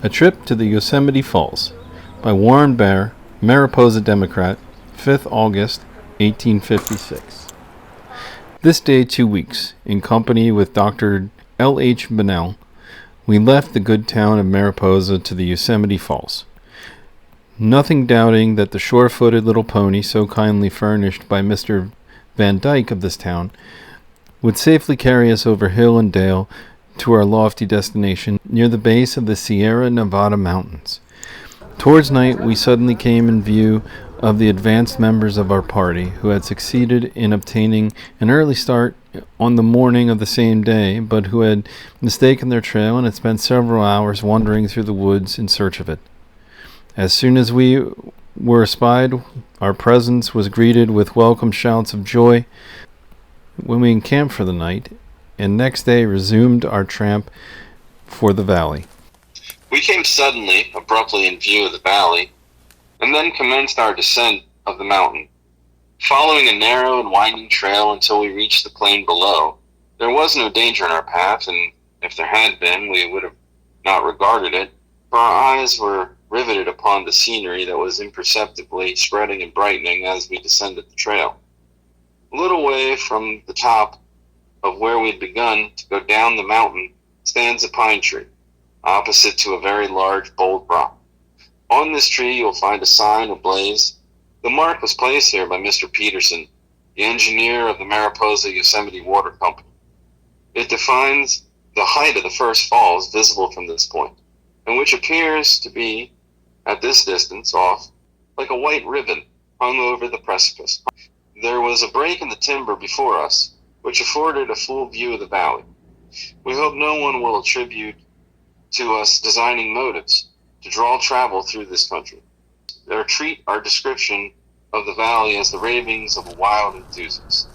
A Trip to the Yosemite Falls by Warren Bear, Mariposa Democrat, 5th August, 1856. This day 2 weeks, in company with Dr. L. H. Bunnell, we left the good town of Mariposa to the Yosemite Falls, nothing doubting that the sure-footed little pony so kindly furnished by Mr. Van Dyke of this town would safely carry us over hill and dale to our lofty destination near the base of the Sierra Nevada mountains. Towards night, we suddenly came in view of the advanced members of our party, who had succeeded in obtaining an early start on the morning of the same day, but who had mistaken their trail and had spent several hours wandering through the woods in search of it. As soon as we were espied, our presence was greeted with welcome shouts of joy. When we encamped for the night, and next day resumed our tramp for the valley. We came suddenly, abruptly in view of the valley, and then commenced our descent of the mountain. Following a narrow and winding trail until we reached the plain below, there was no danger in our path, and if there had been, we would have not regarded it, for our eyes were riveted upon the scenery that was imperceptibly spreading and brightening as we descended the trail. A little way from the top of where we had begun to go down the mountain stands a pine tree, opposite to a very large, bold rock. On this tree you'll find a sign ablaze. The mark was placed here by Mr. Peterson, the engineer of the Mariposa Yosemite Water Company. It defines the height of the first falls visible from this point, and which appears to be, at this distance off, like a white ribbon hung over the precipice. There was a break in the timber before us, which afforded a full view of the valley. We hope no one will attribute to us designing motives to draw travel through this country, or treat our description of the valley as the ravings of a wild enthusiast,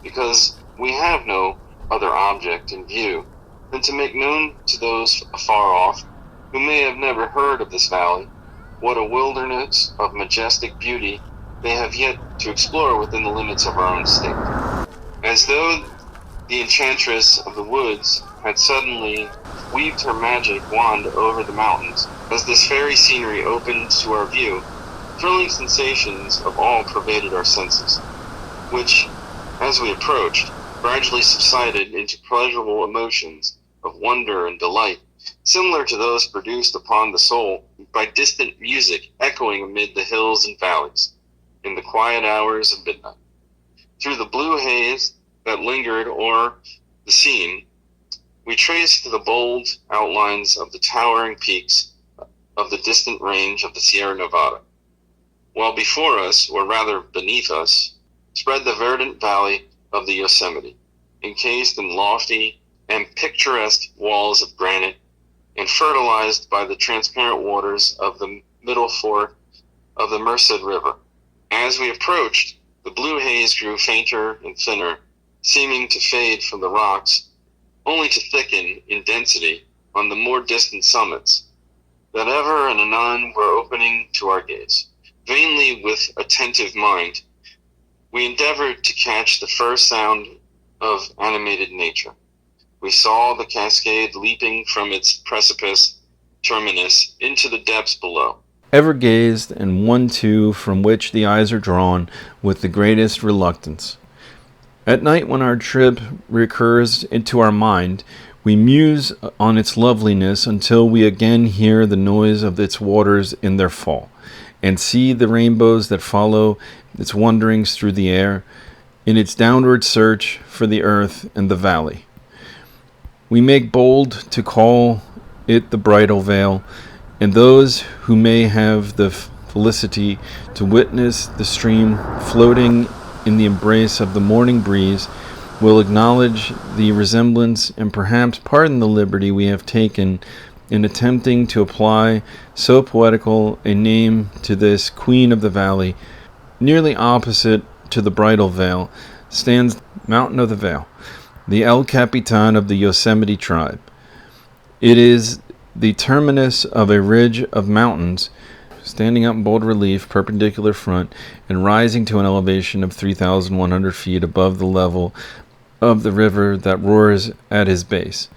because we have no other object in view than to make known to those afar off, who may have never heard of this valley, what a wilderness of majestic beauty they have yet to explore within the limits of our own state. As though the enchantress of the woods had suddenly weaved her magic wand over the mountains, as this fairy scenery opened to our view, thrilling sensations of awe pervaded our senses, which, as we approached, gradually subsided into pleasurable emotions of wonder and delight, similar to those produced upon the soul by distant music echoing amid the hills and valleys in the quiet hours of midnight. Through the blue haze that lingered o'er the scene, we traced the bold outlines of the towering peaks of the distant range of the Sierra Nevada, while before us, or rather beneath us, spread the verdant valley of the Yosemite, encased in lofty and picturesque walls of granite and fertilized by the transparent waters of the middle fork of the Merced River. As we approached, the blue haze grew fainter and thinner, seeming to fade from the rocks, only to thicken in density on the more distant summits that ever and anon were opening to our gaze. Vainly, with attentive mind, we endeavored to catch the first sound of animated nature. We saw the cascade leaping from its precipice, Terminus, into the depths below. Ever gazed, and one too from which the eyes are drawn with the greatest reluctance. At night, when our trip recurs into our mind, we muse on its loveliness until we again hear the noise of its waters in their fall, and see the rainbows that follow its wanderings through the air, in its downward search for the earth and the valley. We make bold to call it the bridal veil, and those who may have the felicity to witness the stream floating in the embrace of the morning breeze will acknowledge the resemblance and perhaps pardon the liberty we have taken in attempting to apply so poetical a name to this queen of the valley. Nearly opposite to the bridal veil stands Mountain of the Veil, the El Capitan of the Yosemite tribe. It is the terminus of a ridge of mountains standing up in bold relief, perpendicular front, and rising to an elevation of 3,100 feet above the level of the river that roars at his base.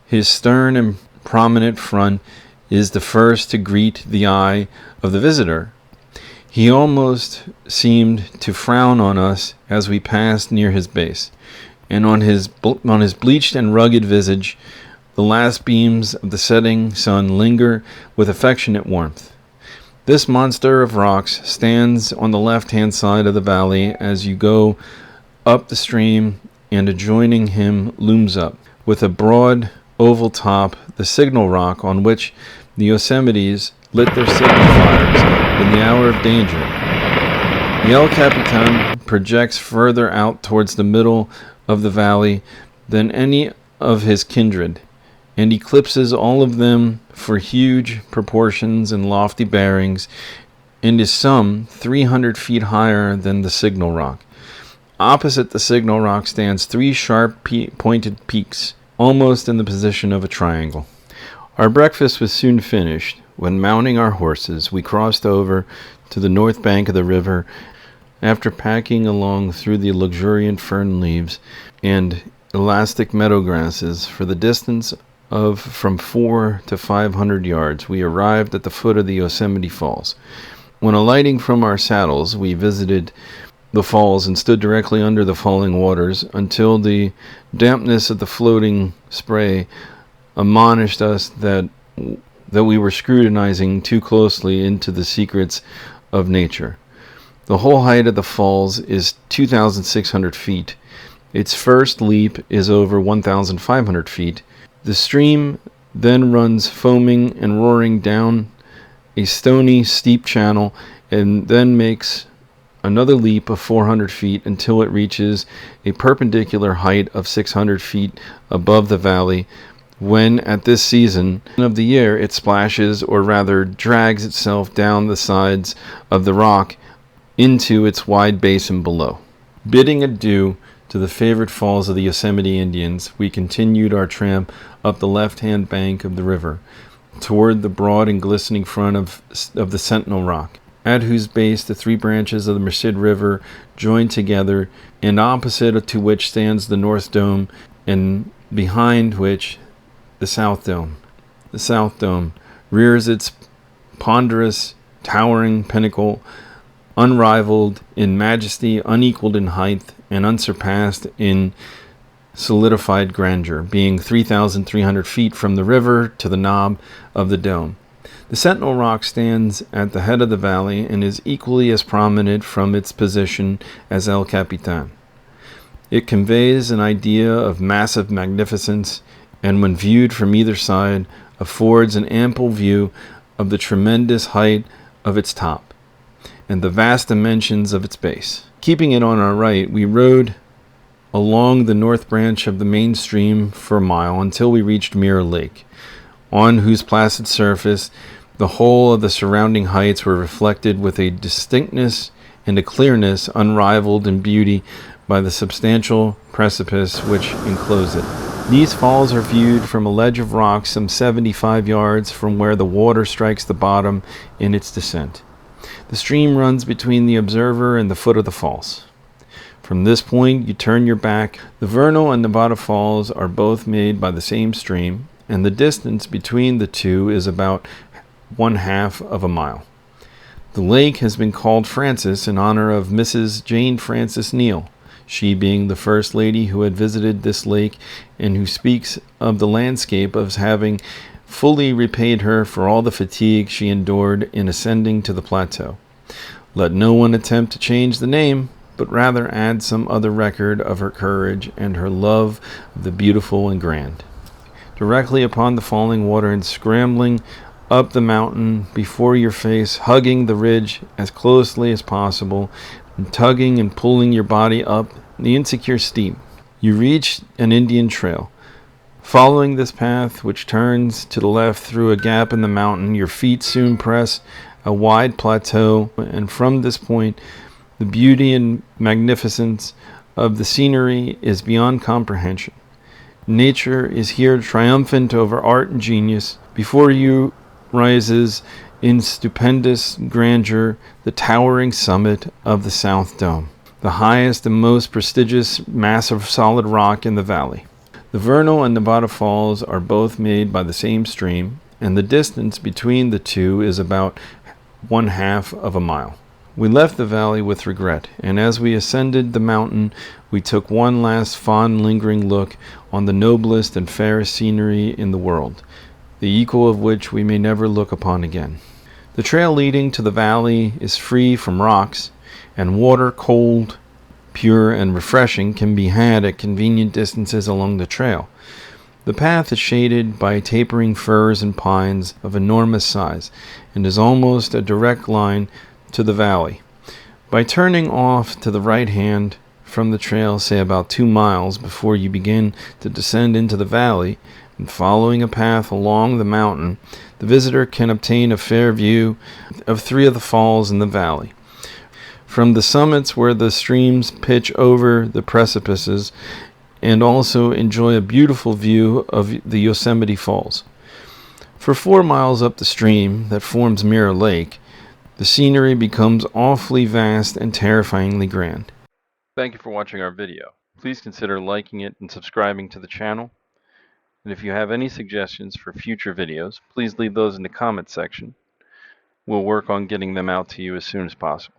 His stern and prominent front is the first to greet the eye of the visitor. He almost seemed to frown on us as we passed near his base, and on his bleached and rugged visage the last beams of the setting sun linger with affectionate warmth. This monster of rocks stands on the left-hand side of the valley as you go up the stream, and adjoining him looms up, with a broad oval top, the signal rock on which the Yosemites lit their signal fires in the hour of danger. The El Capitan projects further out towards the middle of the valley than any of his kindred, and eclipses all of them for huge proportions and lofty bearings, and is some 300 feet higher than the signal rock. Opposite the signal rock stands three sharp pointed peaks, almost in the position of a triangle. Our breakfast was soon finished. When mounting our horses, we crossed over to the north bank of the river, after packing along through the luxuriant fern leaves and elastic meadow grasses for the distance of from 400 to 500 yards. We arrived at the foot of the Yosemite Falls. When alighting from our saddles, we visited the falls and stood directly under the falling waters until the dampness of the floating spray admonished us that we were scrutinizing too closely into the secrets of nature. The whole height of the falls is 2,600 feet. Its first leap is over 1,500 feet. The stream then runs foaming and roaring down a stony, steep channel and then makes another leap of 400 feet until it reaches a perpendicular height of 600 feet above the valley, when at this season of the year it splashes, or rather drags itself down the sides of the rock into its wide basin below. Bidding adieu to the favorite falls of the Yosemite Indians, we continued our tramp up the left-hand bank of the river, toward the broad and glistening front of the Sentinel Rock, at whose base the three branches of the Merced River join together, and opposite to which stands the North Dome, and behind which the South Dome. The South Dome rears its ponderous, towering pinnacle, unrivaled in majesty, unequaled in height, and unsurpassed in solidified grandeur, being 3,300 feet from the river to the knob of the dome. The Sentinel Rock stands at the head of the valley and is equally as prominent from its position as El Capitan. It conveys an idea of massive magnificence, and when viewed from either side, affords an ample view of the tremendous height of its top and the vast dimensions of its base. Keeping it on our right, we rode along the north branch of the main stream for a mile until we reached Mirror Lake, on whose placid surface the whole of the surrounding heights were reflected with a distinctness and a clearness unrivaled in beauty by the substantial precipice which enclosed it. These falls are viewed from a ledge of rock some 75 yards from where the water strikes the bottom in its descent. The stream runs between the observer and the foot of the falls. From this point, you turn your back. The Vernal and Nevada Falls are both made by the same stream, and the distance between the two is about 1/2 of a mile. The lake has been called Francis in honor of Mrs. Jane Francis Neal, she being the first lady who had visited this lake and who speaks of the landscape as having fully repaid her for all the fatigue she endured in ascending to the plateau. Let no one attempt to change the name, but rather add some other record of her courage and her love of the beautiful and grand. Directly upon the falling water and scrambling up the mountain before your face, hugging the ridge as closely as possible, and tugging and pulling your body up the insecure steep, you reach an Indian trail. Following this path, which turns to the left through a gap in the mountain, your feet soon press a wide plateau, and from this point, the beauty and magnificence of the scenery is beyond comprehension. Nature is here triumphant over art and genius. Before you rises in stupendous grandeur the towering summit of the South Dome, the highest and most prestigious mass of solid rock in the valley. The Vernal and Nevada Falls are both made by the same stream, and the distance between the two is about 1/2 of a mile. We left the valley with regret, and as we ascended the mountain, we took one last fond lingering look on the noblest and fairest scenery in the world, the equal of which we may never look upon again. The trail leading to the valley is free from rocks, and water, cold, pure, and refreshing, can be had at convenient distances along the trail. The path is shaded by tapering firs and pines of enormous size, and is almost a direct line to the valley. By turning off to the right hand from the trail, say about 2 miles before you begin to descend into the valley, and following a path along the mountain, the visitor can obtain a fair view of 3 of the falls in the valley. From the summits where the streams pitch over the precipices, and also enjoy a beautiful view of the Yosemite Falls. For 4 miles up the stream that forms Mirror Lake, the scenery becomes awfully vast and terrifyingly grand. Thank you for watching our video. Please consider liking it and subscribing to the channel. And if you have any suggestions for future videos, please leave those in the comment section. We'll work on getting them out to you as soon as possible.